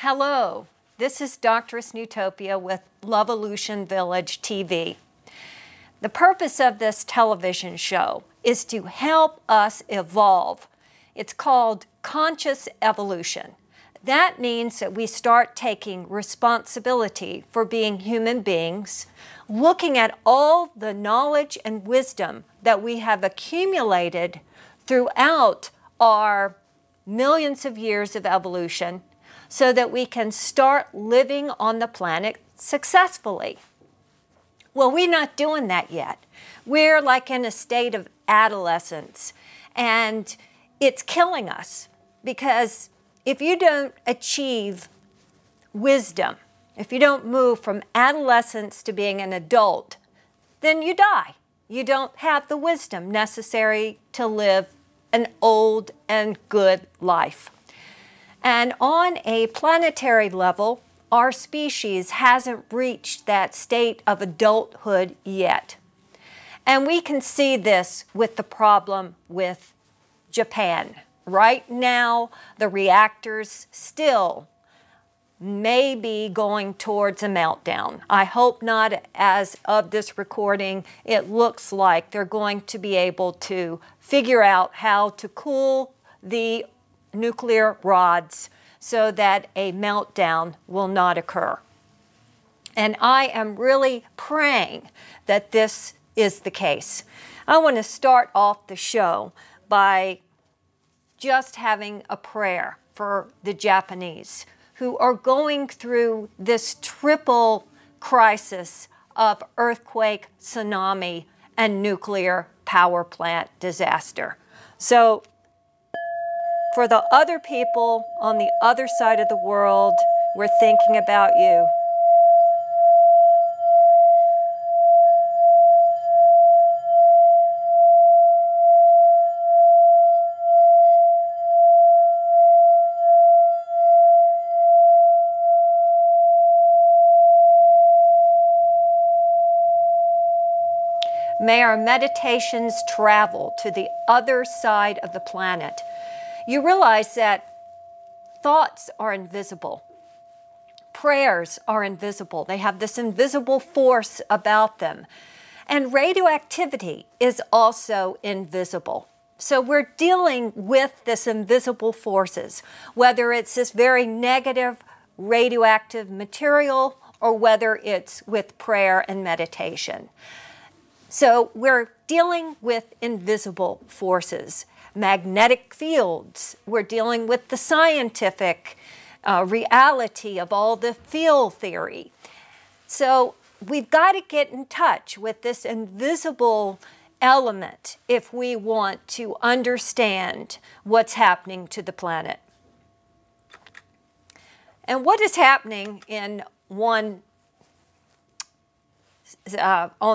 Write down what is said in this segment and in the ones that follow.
Hello, this is Doctress Neutopia with Loveolution Village TV. The purpose of this television show is to help us evolve. It's called conscious evolution. That means that we start taking responsibility for being human beings, looking at all the knowledge and wisdom that we have accumulated throughout our millions of years of evolution, so that we can start living on the planet successfully. Well, we're not doing that yet. We're like in a state of adolescence, and it's killing us, because if you don't achieve wisdom, if you don't move from adolescence to being an adult, then you die. You don't have the wisdom necessary to live an old and good life. And on a planetary level, our species hasn't reached that state of adulthood yet. And we can see this with the problem with Japan. Right now, the reactors still may be going towards a meltdown. I hope not. As of this recording, it looks like they're going to be able to figure out how to cool the nuclear rods so that a meltdown will not occur. And I am really praying that this is the case. I want to start off the show by just having a prayer for the Japanese, who are going through this triple crisis of earthquake, tsunami, and nuclear power plant disaster. So for the other people on the other side of the world, we're thinking about you. May our meditations travel to the other side of the planet. You realize that thoughts are invisible. Prayers are invisible. They have this invisible force about them. And radioactivity is also invisible. So we're dealing with this invisible forces, whether it's this very negative radioactive material or whether it's with prayer and meditation. So we're dealing with invisible forces. Magnetic fields. We're dealing with the scientific reality of all the field theory. So we've got to get in touch with this invisible element if we want to understand what's happening to the planet. And what is happening in on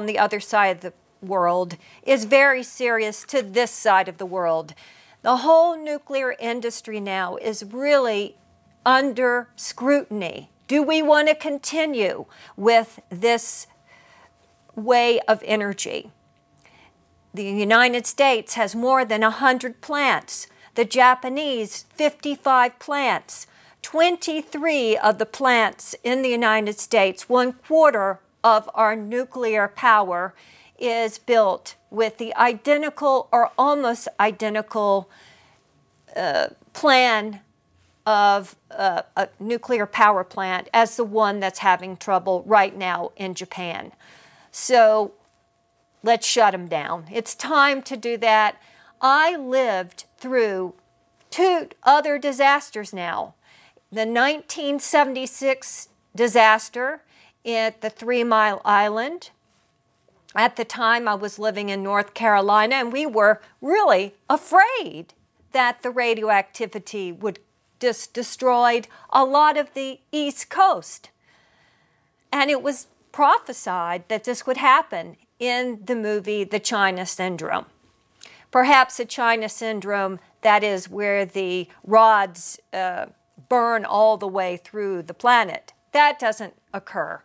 the other side of the world is very serious to this side of the world. The whole nuclear industry now is really under scrutiny. Do we want to continue with this way of energy? The United States has more than 100 plants. The Japanese, 55 plants. 23 of the plants in the United States, 1/4 of our nuclear power, is built with the identical or almost identical plan of a nuclear power plant as the one that's having trouble right now in Japan. So let's shut them down. It's time to do that. I lived through 2 other disasters now. The 1976 disaster at the 3 Mile Island. At the time, I was living in North Carolina, and we were really afraid that the radioactivity would just destroy a lot of the East Coast. And it was prophesied that this would happen in the movie The China Syndrome. Perhaps the China Syndrome, that is where the rods burn all the way through the planet. That doesn't occur.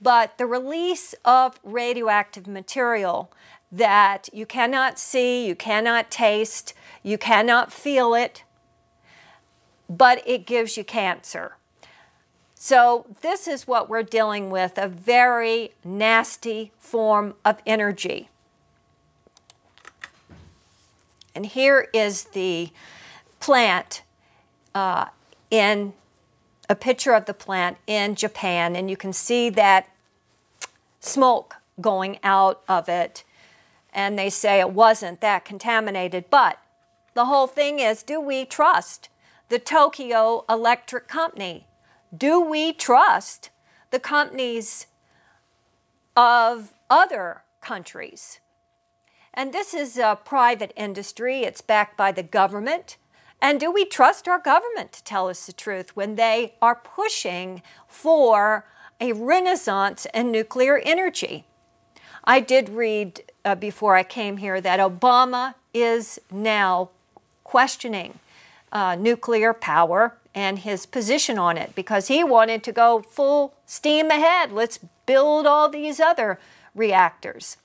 But the release of radioactive material that you cannot see, you cannot taste, you cannot feel it, but it gives you cancer. So this is what we're dealing with, a very nasty form of energy. And here is the plant in a picture of the plant in Japan, and you can see that smoke going out of it, and they say it wasn't that contaminated. But the whole thing is, do we trust the Tokyo Electric Company? Do we trust the companies of other countries? And this is a private industry. It's backed by the government. And do we trust our government to tell us the truth when they are pushing for a renaissance in nuclear energy? I did read before I came here that Obama is now questioning nuclear power and his position on it, because he wanted to go full steam ahead. Let's build all these other reactors.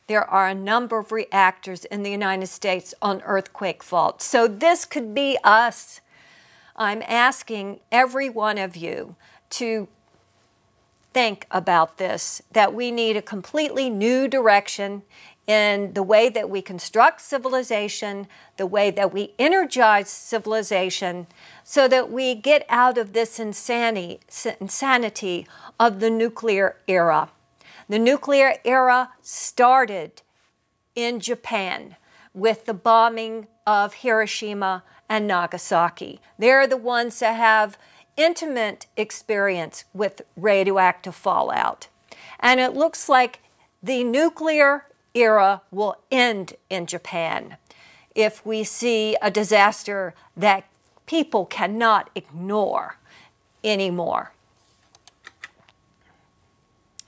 There are a number of reactors in the United States on earthquake faults. So this could be us. I'm asking every one of you to think about this, that we need a completely new direction in the way that we construct civilization, the way that we energize civilization, so that we get out of this insanity of the nuclear era. The nuclear era started in Japan with the bombing of Hiroshima and Nagasaki. They're the ones that have intimate experience with radioactive fallout. And it looks like the nuclear era will end in Japan if we see a disaster that people cannot ignore anymore.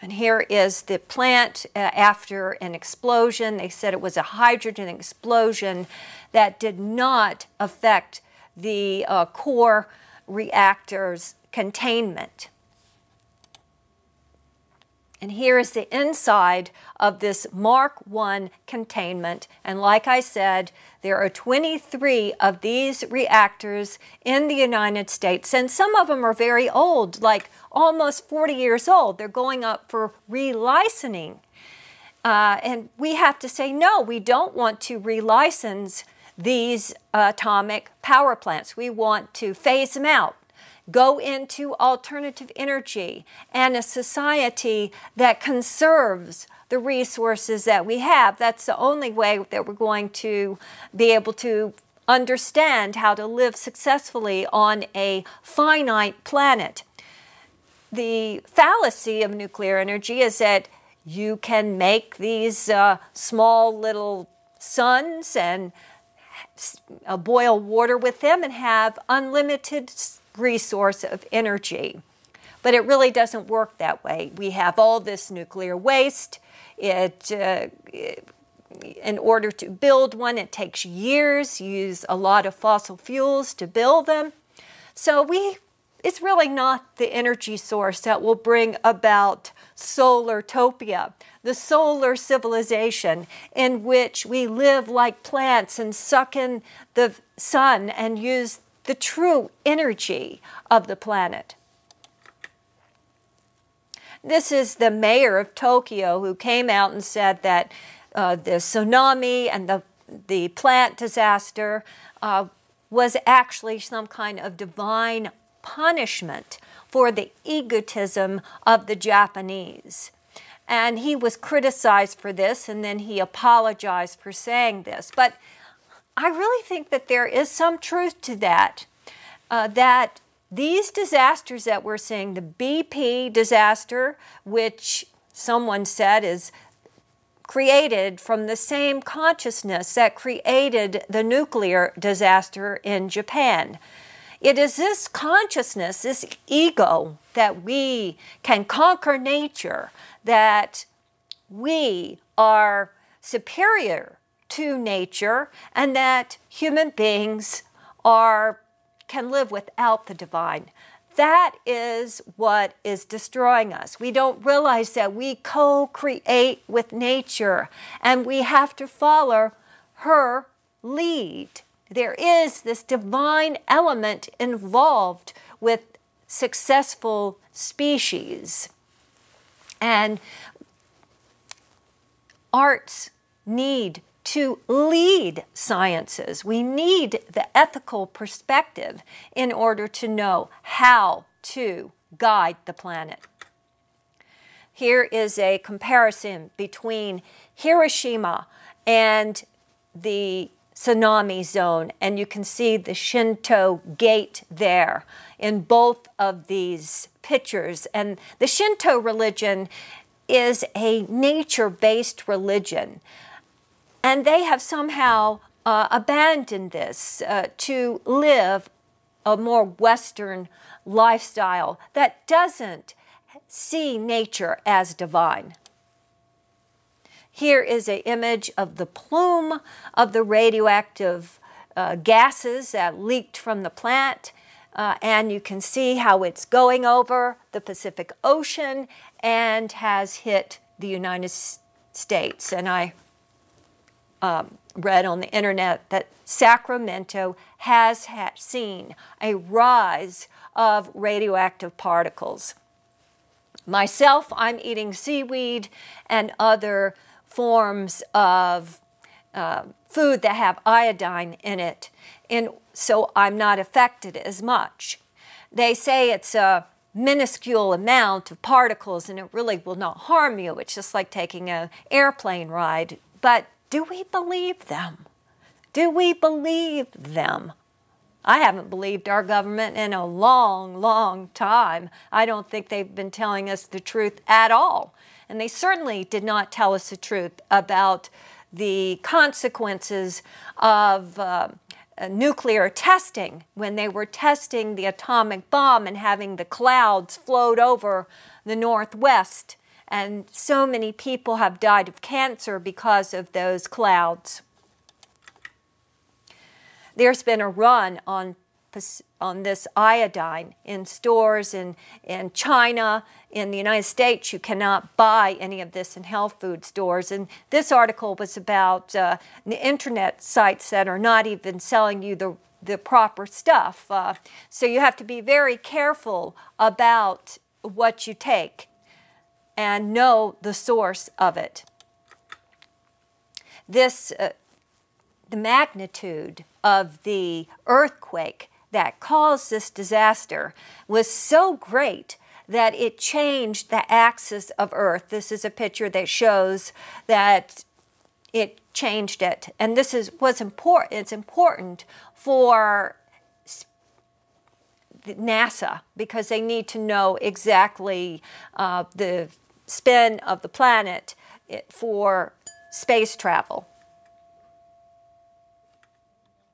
And here is the plant after an explosion. They said it was a hydrogen explosion that did not affect the core reactor's containment. And here is the inside of this Mark I containment. And like I said, there are 23 of these reactors in the United States. And some of them are very old, like almost 40 years old. They're going up for relicensing. And we have to say, no, we don't want to relicense these atomic power plants. We want to phase them out, go into alternative energy and a society that conserves the resources that we have. That's the only way that we're going to be able to understand how to live successfully on a finite planet. The fallacy of nuclear energy is that you can make these small little suns and boil water with them and have unlimited resource of energy. But it really doesn't work that way. We have all this nuclear waste. In order to build one, it takes years. You use a lot of fossil fuels to build them. So it's really not the energy source that will bring about solartopia, the solar civilization in which we live like plants and suck in the sun and use the true energy of the planet. This is the mayor of Tokyo who came out and said that the tsunami and the plant disaster was actually some kind of divine punishment for the egotism of the Japanese. And he was criticized for this, and then he apologized for saying this. But I really think that there is some truth to that, that these disasters that we're seeing, the BP disaster, which someone said is created from the same consciousness that created the nuclear disaster in Japan. It is this consciousness, this ego, that we can conquer nature, that we are superior to nature, and that human beings can live without the divine. That is what is destroying us. We don't realize that we co-create with nature, and we have to follow her lead. There is this divine element involved with successful species. And arts need to lead sciences. We need the ethical perspective in order to know how to guide the planet. Here is a comparison between Hiroshima and the tsunami zone, and you can see the Shinto gate there in both of these pictures. And the Shinto religion is a nature-based religion, and they have somehow abandoned this to live a more Western lifestyle that doesn't see nature as divine. Here is an image of the plume of the radioactive gases that leaked from the plant, and you can see how it's going over the Pacific Ocean and has hit the United States. And I read on the internet that Sacramento has seen a rise of radioactive particles. Myself, I'm eating seaweed and other forms of food that have iodine in it, and so I'm not affected as much. They say it's a minuscule amount of particles and it really will not harm you. It's just like taking an airplane ride. But do we believe them? Do we believe them? I haven't believed our government in a long, long time. I don't think they've been telling us the truth at all. And they certainly did not tell us the truth about the consequences of nuclear testing when they were testing the atomic bomb and having the clouds float over the Northwest. And so many people have died of cancer because of those clouds. There's been a run on this iodine in stores in China. In the United States, you cannot buy any of this in health food stores. And this article was about the internet sites that are not even selling you the proper stuff. So you have to be very careful about what you take and know the source of it. The magnitude of the earthquake that caused this disaster was so great that it changed the axis of Earth. This is a picture that shows that it changed it. And this was important. It's important for NASA because they need to know exactly the spin of the planet for space travel.